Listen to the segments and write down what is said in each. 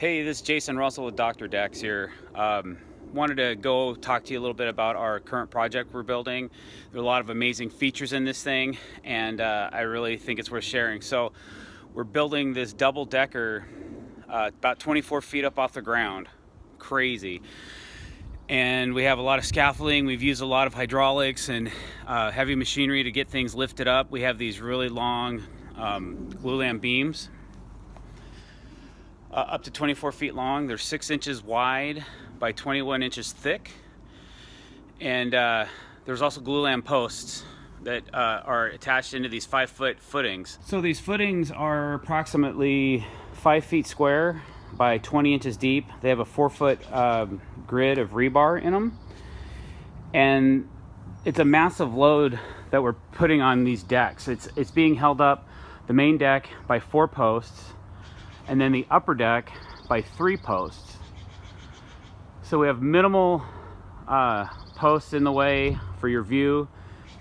Hey, this is Jason Russell with Dr. Dex here. Wanted to go talk to you a little bit about our current project we're building. There are a lot of amazing features in this thing, and I really think it's worth sharing. So we're building this double-decker about 24 feet up off the ground. Crazy. And we have a lot of scaffolding. We've used a lot of hydraulics and heavy machinery to get things lifted up. We have these really long glulam beams. Up to 24 feet long. They're 6 inches wide by 21 inches thick. And there's also glulam posts that are attached into these 5-foot footings. So these footings are approximately 5 feet square by 20 inches deep. They have a 4-foot grid of rebar in them. And it's a massive load that we're putting on these decks. It's being held up, the main deck, by 4 posts, and then the upper deck by 3 posts. So we have minimal posts in the way for your view,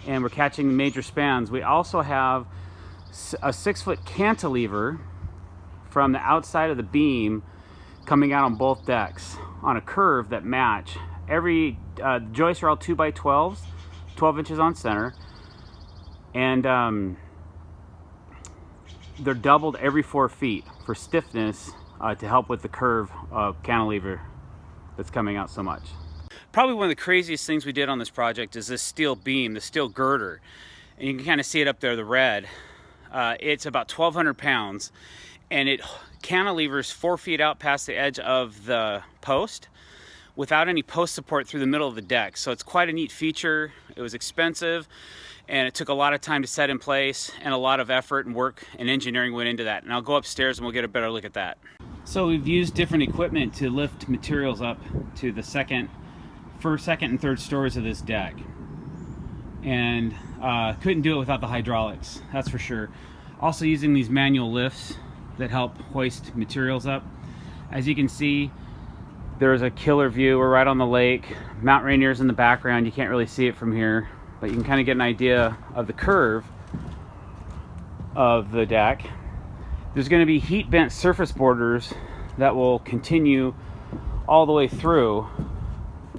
and we're catching major spans. We also have a 6-foot cantilever from the outside of the beam coming out on both decks on a curve that match. Every joists are all 2x12s, 12 inches on center, and they're doubled every 4 feet for stiffness to help with the curve of cantilever that's coming out so much. Probably one of the craziest things we did on this project is this steel beam, the steel girder. And you can kind of see it up there, the red. It's about 1,200 pounds, and it cantilevers 4 feet out past the edge of the post without any post support through the middle of the deck. So it's quite a neat feature. It was expensive, and it took a lot of time to set in place, and a lot of effort and work and engineering went into that. And I'll go upstairs and we'll get a better look at that. So we've used different equipment to lift materials up to the first, second, and third stories of this deck. And couldn't do it without the hydraulics, that's for sure. Also using these manual lifts that help hoist materials up. As you can see, there's a killer view. We're right on the lake. Mount Rainier's in the background. You can't really see it from here, but you can kind of get an idea of the curve of the deck. There's going to be heat bent surface borders that will continue all the way through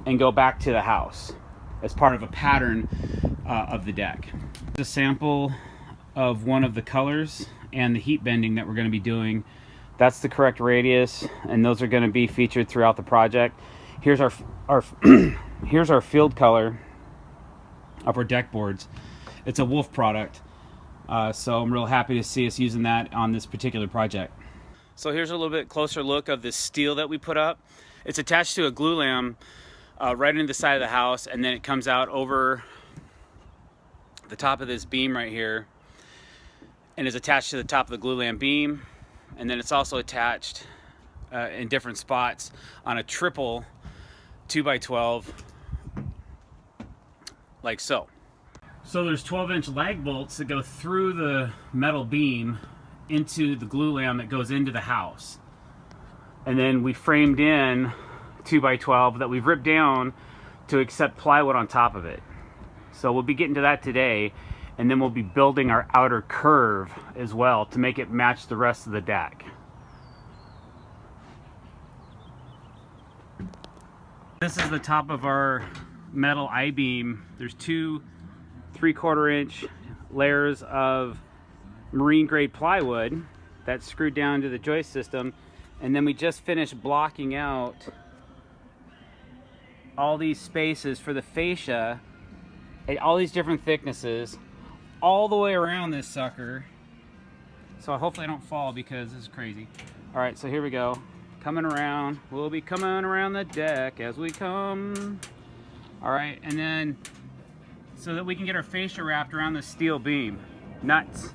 and go back to the house as part of a pattern of the deck. Here's a sample of one of the colors and the heat bending that we're going to be doing. That's the correct radius, and those are going to be featured throughout the project. Here's our here's our field color of our deck boards. It's a Wolf product, so I'm real happy to see us using that on this particular project. So here's a little bit closer look of this steel that we put up. It's attached to a glulam right into the side of the house, and then it comes out over the top of this beam right here and is attached to the top of the glulam beam. And then it's also attached in different spots on a triple 2x12, like so. So there's 12-inch lag bolts that go through the metal beam into the glulam that goes into the house. And then we framed in 2x12 that we've ripped down to accept plywood on top of it. So we'll be getting to that today, and then we'll be building our outer curve as well to make it match the rest of the deck. This is the top of our metal I-beam. There's 2 3/4 inch layers of marine grade plywood that's screwed down to the joist system, and then we just finished blocking out all these spaces for the fascia at all these different thicknesses all the way around this sucker. So hopefully I don't fall because this is crazy. All right, so here we go. Coming around. We'll be coming around the deck as we come. All right, and then so that we can get our fascia wrapped around the steel beam. Nuts.